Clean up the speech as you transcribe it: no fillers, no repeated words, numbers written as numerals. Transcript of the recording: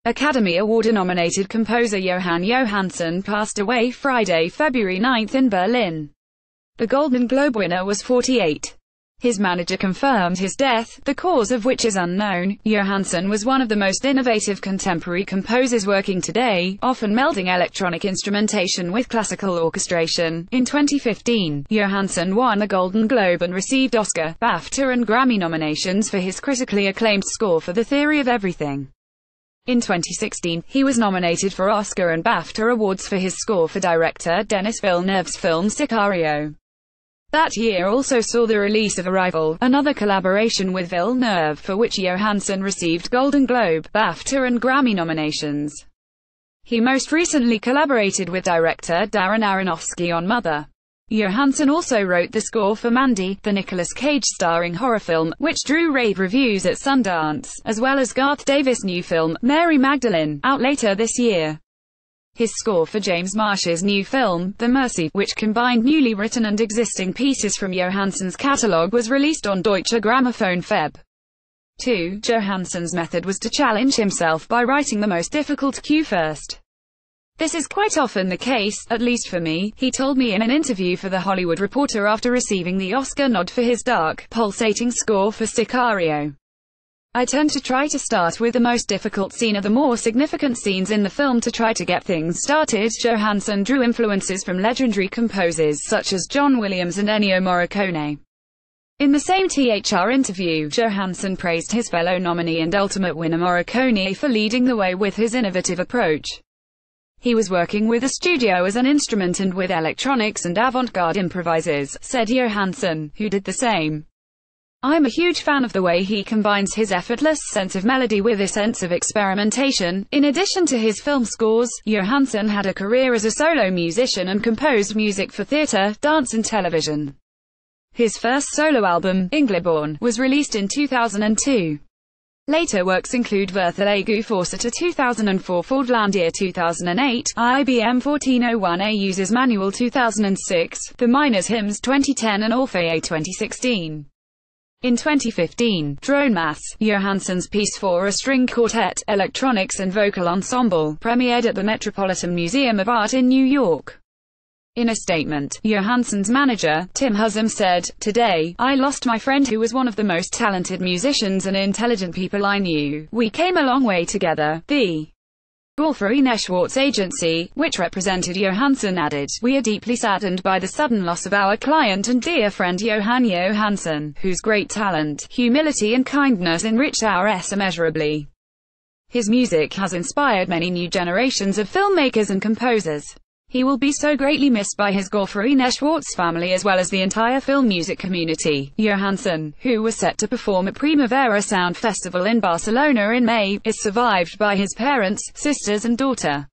Academy Award-nominated composer Jóhann Jóhannsson passed away Friday, February 9 in Berlin. The Golden Globe winner was 48. His manager confirmed his death, the cause of which is unknown. Jóhannsson was one of the most innovative contemporary composers working today, often melding electronic instrumentation with classical orchestration. In 2015, Jóhannsson won a Golden Globe and received Oscar, BAFTA and Grammy nominations for his critically acclaimed score for The Theory of Everything. In 2016, he was nominated for Oscar and BAFTA awards for his score for director Denis Villeneuve's film Sicario. That year also saw the release of Arrival, another collaboration with Villeneuve for which Jóhannsson received Golden Globe, BAFTA and Grammy nominations. He most recently collaborated with director Darren Aronofsky on Mother. Jóhannsson also wrote the score for Mandy, the Nicolas Cage-starring horror film, which drew rave reviews at Sundance, as well as Garth Davis' new film, Mary Magdalene, out later this year. His score for James Marsh's new film, The Mercy, which combined newly written and existing pieces from Jóhannsson's catalogue, was released on Deutsche Grammophon Feb. 2. Jóhannsson's method was to challenge himself by writing the most difficult cue first. This is quite often the case, at least for me, he told me in an interview for The Hollywood Reporter after receiving the Oscar nod for his dark, pulsating score for Sicario. I tend to try to start with the most difficult scene of the more significant scenes in the film to try to get things started. Jóhannsson drew influences from legendary composers such as John Williams and Ennio Morricone. In the same THR interview, Jóhannsson praised his fellow nominee and ultimate winner Morricone for leading the way with his innovative approach. He was working with a studio as an instrument and with electronics and avant-garde improvisers, said Jóhannsson, who did the same. I'm a huge fan of the way he combines his effortless sense of melody with a sense of experimentation. In addition to his film scores, Jóhannsson had a career as a solo musician and composed music for theatre, dance and television. His first solo album, Ingleborn, was released in 2002. Later works include Verthelegu Forcita 2004, Fordlandia 2008, IBM 1401A User's Manual 2006, The Miner's Hymns 2010 and Orfeo 2016. In 2015, Drone Mass, Jóhannsson's piece for a string quartet, electronics and vocal ensemble, premiered at the Metropolitan Museum of Art in New York. In a statement, Jóhannsson's manager, Tim Husum said, "Today, I lost my friend who was one of the most talented musicians and intelligent people I knew. We came a long way together." The Golfrine Schwartz agency, which represented Jóhannsson, added, "We are deeply saddened by the sudden loss of our client and dear friend Jóhann Jóhannsson, whose great talent, humility and kindness enriched our immeasurably. His music has inspired many new generations of filmmakers and composers. He will be so greatly missed by his Golfrine Schwartz family as well as the entire film music community." Jóhannsson, who was set to perform at Primavera Sound Festival in Barcelona in May, is survived by his parents, sisters and daughter.